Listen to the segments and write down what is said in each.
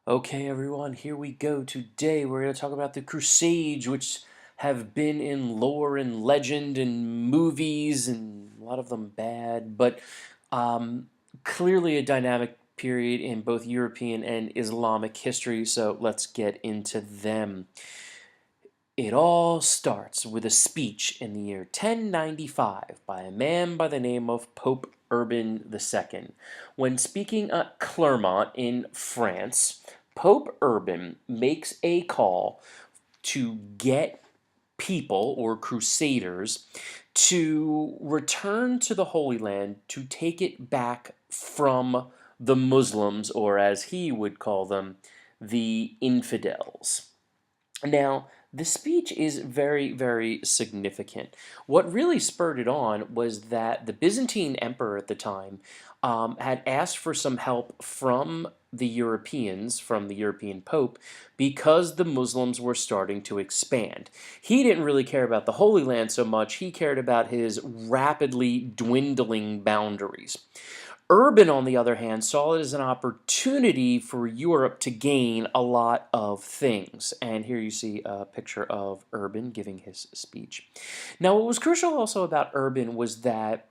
Okay, everyone, here we go. Today we're going to talk about the Crusades, which have been in lore and legend and movies, and a lot of them bad, but um, clearly a dynamic period in both European and Islamic history, so let's get into them. It all starts with a speech in the year 1095 by a man by the name of Pope Urban II. When speaking at Clermont in France, Pope Urban makes a call to get people or crusaders to return to the Holy Land to take it back from the Muslims, or as he would call them, the infidels. Now, the speech is very, very significant. What really spurred it on was that the Byzantine emperor at the time had asked for some help from the Europeans, from the European Pope, because the Muslims were starting to expand. He didn't really care about the Holy Land so much, he cared about his rapidly dwindling boundaries. Urban, on the other hand, saw it as an opportunity for Europe to gain a lot of things. And here you see a picture of Urban giving his speech. Now, what was crucial also about Urban was that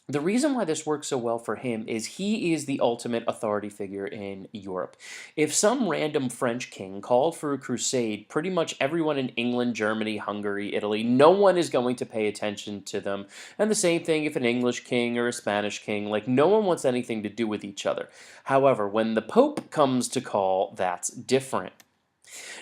the reason why this works so well for him is he is the ultimate authority figure in Europe. If some random French king called for a crusade, pretty much everyone in England, Germany, Hungary, Italy, no one is going to pay attention to them. And the same thing if an English king or a Spanish king, like no one wants anything to do with each other. However, when the Pope comes to call, that's different.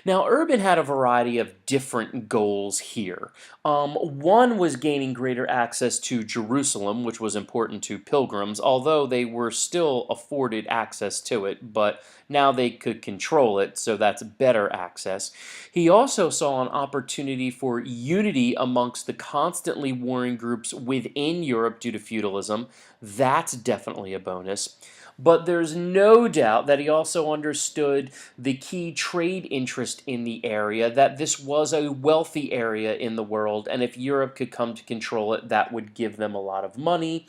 Now, Urban had a variety of different goals here. One was gaining greater access to Jerusalem, which was important to pilgrims, although they were still afforded access to it, but now they could control it, so that's better access. He also saw an opportunity for unity amongst the constantly warring groups within Europe due to feudalism. That's definitely a bonus. But there's no doubt that he also understood the key trade interest in the area, that this was a wealthy area in the world, and if Europe could come to control it, that would give them a lot of money.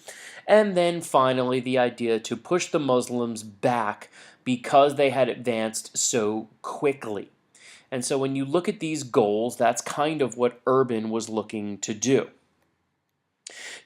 And then finally, the idea to push the Muslims back because they had advanced so quickly. And so when you look at these goals, that's kind of what Urban was looking to do.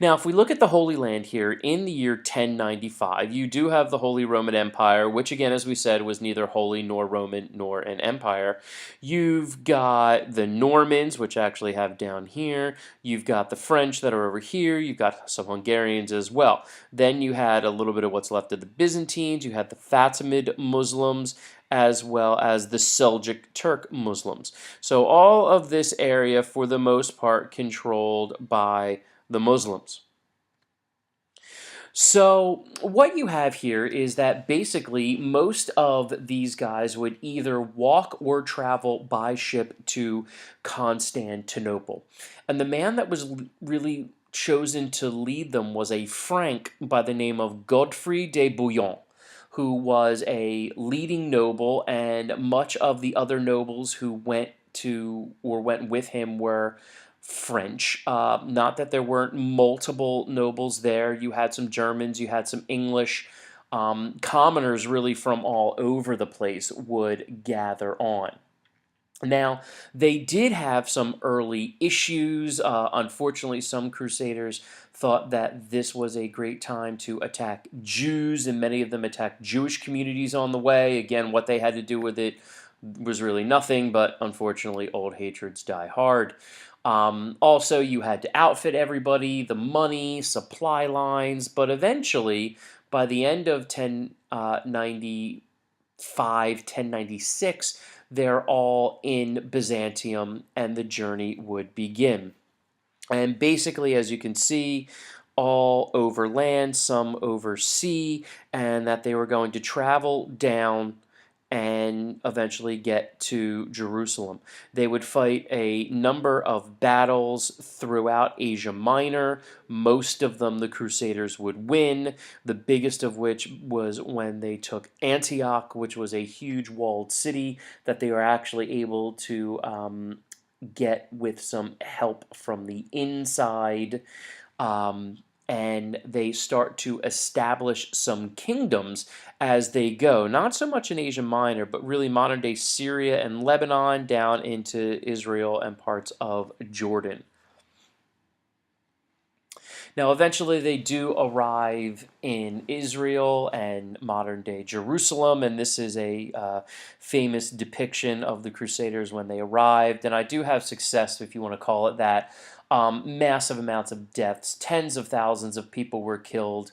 Now, if we look at the Holy Land here in the year 1095, you do have the Holy Roman Empire, which again, as we said, was neither holy nor Roman nor an empire. You've got the Normans, which I actually have down here. You've got the French that are over here. You've got some Hungarians as well. Then you had a little bit of what's left of the Byzantines. You had the Fatimid Muslims, as well as the Seljuk Turk Muslims. So all of this area, for the most part, controlled by the Muslims. So what you have here is that basically most of these guys would either walk or travel by ship to Constantinople. And the man that was really chosen to lead them was a Frank by the name of Godfrey de Bouillon, who was a leading noble, and much of the other nobles who went to or went with him were French. Not that there weren't multiple nobles there. You had some Germans, you had some English. Commoners really from all over the place would gather on. Now, they did have some early issues. Unfortunately, some crusaders thought that this was a great time to attack Jews, and many of them attacked Jewish communities on the way. Again, what they had to do with it was really nothing, but unfortunately, old hatreds die hard. Also, you had to outfit everybody, the money, supply lines, but eventually, by the end of 1095, 1096, they're all in Byzantium, and the journey would begin. And basically, as you can see, all over land, some over sea, and that they were going to travel down and eventually get to Jerusalem. They would fight a number of battles throughout Asia Minor. Most of them the Crusaders would win, the biggest of which was when they took Antioch, which was a huge walled city that they were actually able to get with some help from the inside. and they start to establish some kingdoms as they go. Not so much in Asia Minor, but really modern day Syria and Lebanon down into Israel and parts of Jordan. Now, eventually, they do arrive in Israel and modern day Jerusalem, and this is a famous depiction of the Crusaders when they arrived. And I do have success, if you want to call it that. Massive amounts of deaths, tens of thousands of people were killed.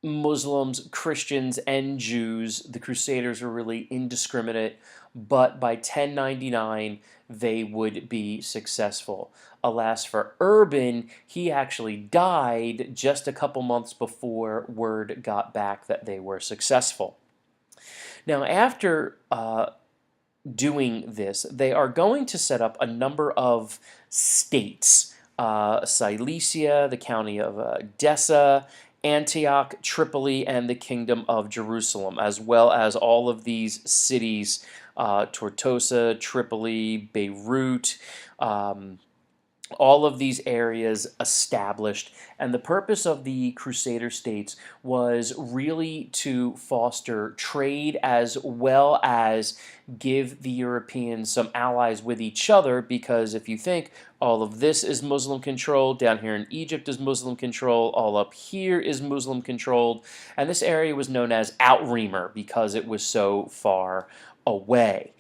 Muslims, Christians, and Jews. The Crusaders were really indiscriminate, but by 1099 they would be successful. Alas for Urban, he actually died just a couple months before word got back that they were successful. Now, after doing this, they are going to set up a number of states. Cilicia, the county of Edessa, Antioch, Tripoli, and the Kingdom of Jerusalem, as well as all of these cities, Tortosa, Tripoli, Beirut, all of these areas established. And the purpose of the Crusader states was really to foster trade as well as give the Europeans some allies with each other, because if you think all of this is Muslim controlled, down here in Egypt is Muslim controlled, all up here is Muslim controlled, and this area was known as Outremer because it was so far away.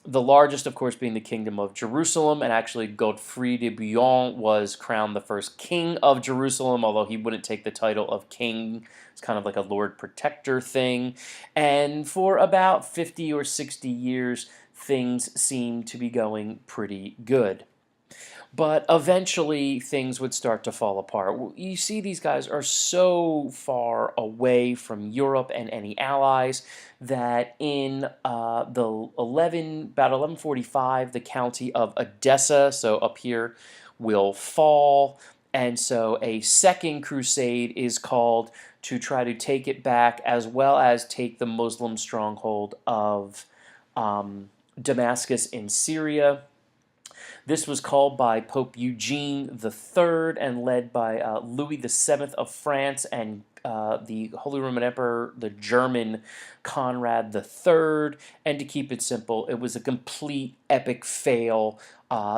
The largest, of course, being the Kingdom of Jerusalem, and actually Godfrey de Bouillon was crowned the first king of Jerusalem, although he wouldn't take the title of king. It's kind of like a Lord Protector thing. And for about 50 or 60 years, things seemed to be going pretty good. But eventually, things would start to fall apart. You see, these guys are so far away from Europe and any allies that in about 1145, the county of Edessa, so up here, will fall. And so a second crusade is called to try to take it back, as well as take the Muslim stronghold of Damascus in Syria. This was called by Pope Eugene III and led by Louis VII of France and the Holy Roman Emperor, the German Conrad III. And to keep it simple, it was a complete epic fail.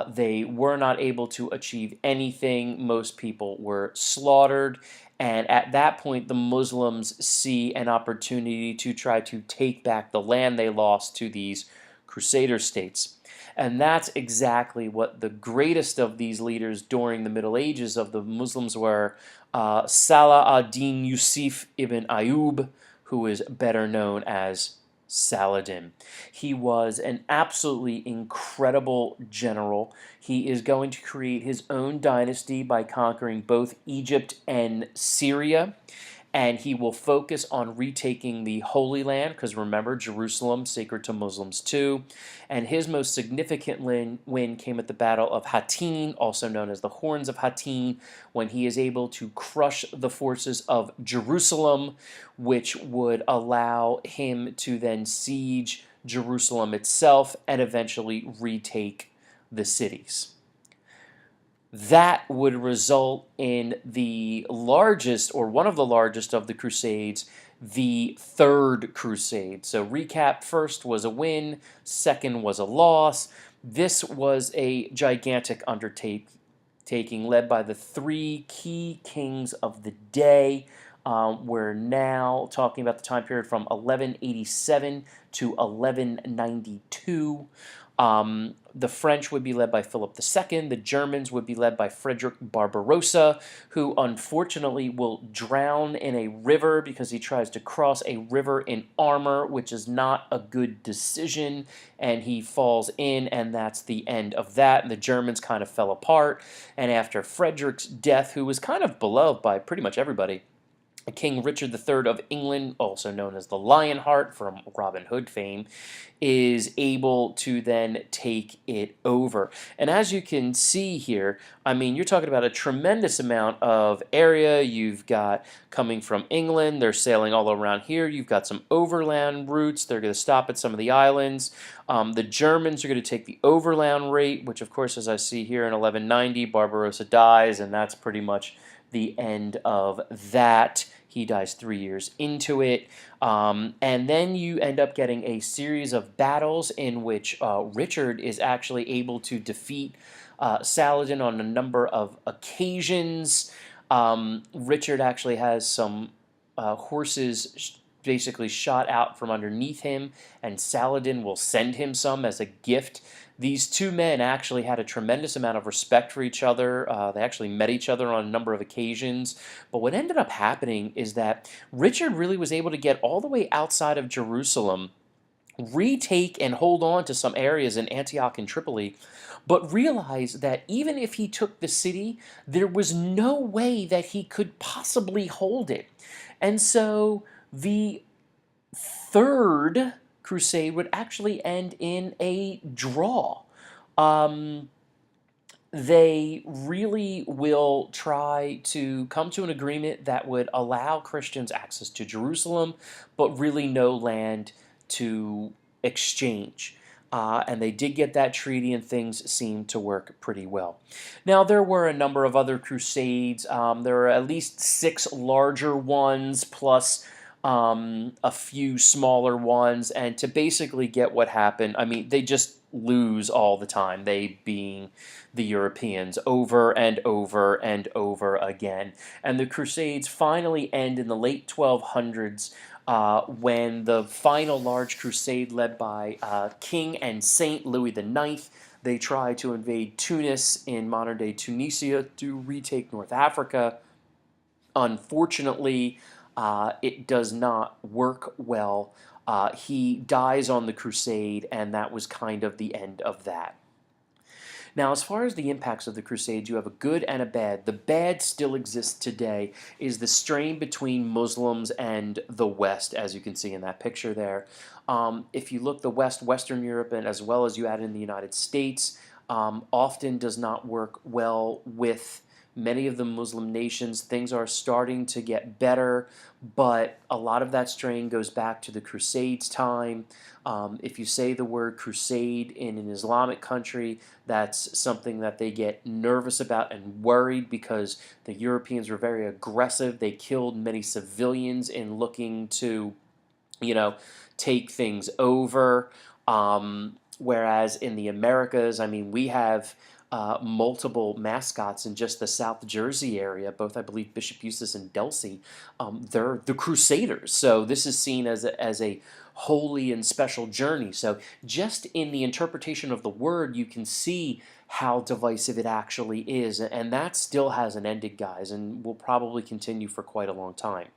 They were not able to achieve anything. Most people were slaughtered. And at that point, the Muslims see an opportunity to try to take back the land they lost to these Crusader states. And that's exactly what the greatest of these leaders during the Middle Ages of the Muslims were. Salah ad-Din Yusuf ibn Ayyub, who is better known as Saladin. He was an absolutely incredible general. He is going to create his own dynasty by conquering both Egypt and Syria. And he will focus on retaking the Holy Land, because remember, Jerusalem, sacred to Muslims too. And his most significant win came at the Battle of Hattin, also known as the Horns of Hattin, when he is able to crush the forces of Jerusalem, which would allow him to then siege Jerusalem itself and eventually retake the cities. That would result in the largest, or one of the largest of the Crusades, the Third Crusade. So recap, first was a win, second was a loss. This was a gigantic undertaking led by the three key kings of the day. We're now talking about the time period from 1187 to 1192. The French would be led by Philip II. The Germans would be led by Frederick Barbarossa, who unfortunately will drown in a river because he tries to cross a river in armor, which is not a good decision, and he falls in, and that's the end of that. And the Germans kind of fell apart, and after Frederick's death, who was kind of beloved by pretty much everybody, King Richard III of England, also known as the Lionheart from Robin Hood fame, is able to then take it over. And as you can see here, I mean, you're talking about a tremendous amount of area. You've got coming from England, they're sailing all around here. You've got some overland routes. They're going to stop at some of the islands. The Germans are going to take the overland route, which, of course, as I see here in 1190, Barbarossa dies, and that's pretty much the end of that. He dies 3 years into it. And then you end up getting a series of battles in which Richard is actually able to defeat Saladin on a number of occasions. Richard actually has some horses basically shot out from underneath him, and Saladin will send him some as a gift. These two men actually had a tremendous amount of respect for each other. They actually met each other on a number of occasions. But what ended up happening is that Richard really was able to get all the way outside of Jerusalem, retake and hold on to some areas in Antioch and Tripoli, but realized that even if he took the city, there was no way that he could possibly hold it. And so the third crusade would actually end in a draw. Um, they really will try to come to an agreement that would allow Christians access to Jerusalem, but really no land to exchange. And they did get that treaty, and things seemed to work pretty well. Now, there were a number of other crusades. There are at least 6 larger ones, plus a few smaller ones. And to basically get what happened, I mean, they just lose all the time, they being the Europeans, over and over and over again. And the Crusades finally end in the late 1200s when the final large crusade led by King and Saint Louis IX, they try to invade Tunis in modern-day Tunisia to retake North Africa. Unfortunately, it does not work well. He dies on the crusade, and that was kind of the end of that. Now, as far as the impacts of the Crusades, you have a good and a bad. The bad still exists today, is the strain between Muslims and the West, as you can see in that picture there. If you look the West, Western Europe, and as well as you add in the United States, often does not work well with many of the Muslim nations. Things are starting to get better, but a lot of that strain goes back to the Crusades time. If you say the word crusade in an Islamic country, that's something that they get nervous about and worried, because the Europeans were very aggressive. They killed many civilians in looking to, take things over. Whereas in the Americas, I mean, we have multiple mascots in just the South Jersey area, both, I believe, Bishop Eustace and Delsey. They're the Crusaders. So this is seen as a holy and special journey. So just in the interpretation of the word, you can see how divisive it actually is. And that still hasn't ended, guys, and will probably continue for quite a long time.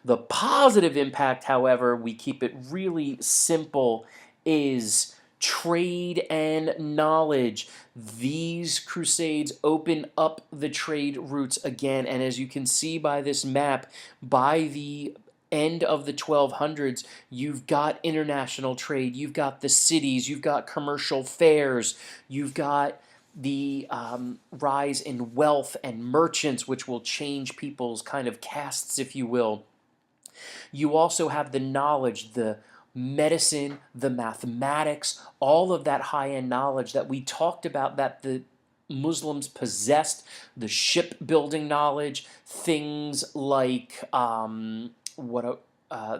The positive impact, however, we keep it really simple, is trade and knowledge. These crusades open up the trade routes again, and as you can see by this map, by the end of the 1200s, you've got international trade, you've got the cities, you've got commercial fairs, you've got the rise in wealth and merchants, which will change people's kind of castes, if you will. You also have the knowledge, the medicine, the mathematics, all of that high-end knowledge that we talked about that the Muslims possessed, the shipbuilding knowledge, things like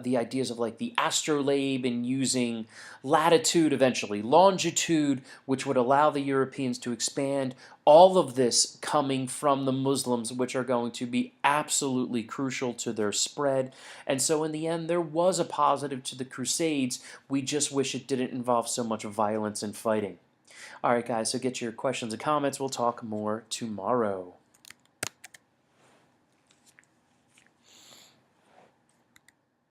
the ideas of like the astrolabe and using latitude, eventually longitude, which would allow the Europeans to expand. All of this coming from the Muslims, which are going to be absolutely crucial to their spread. And so in the end, there was a positive to the Crusades. We just wish it didn't involve so much violence and fighting. All right, guys, so get your questions and comments. We'll talk more tomorrow.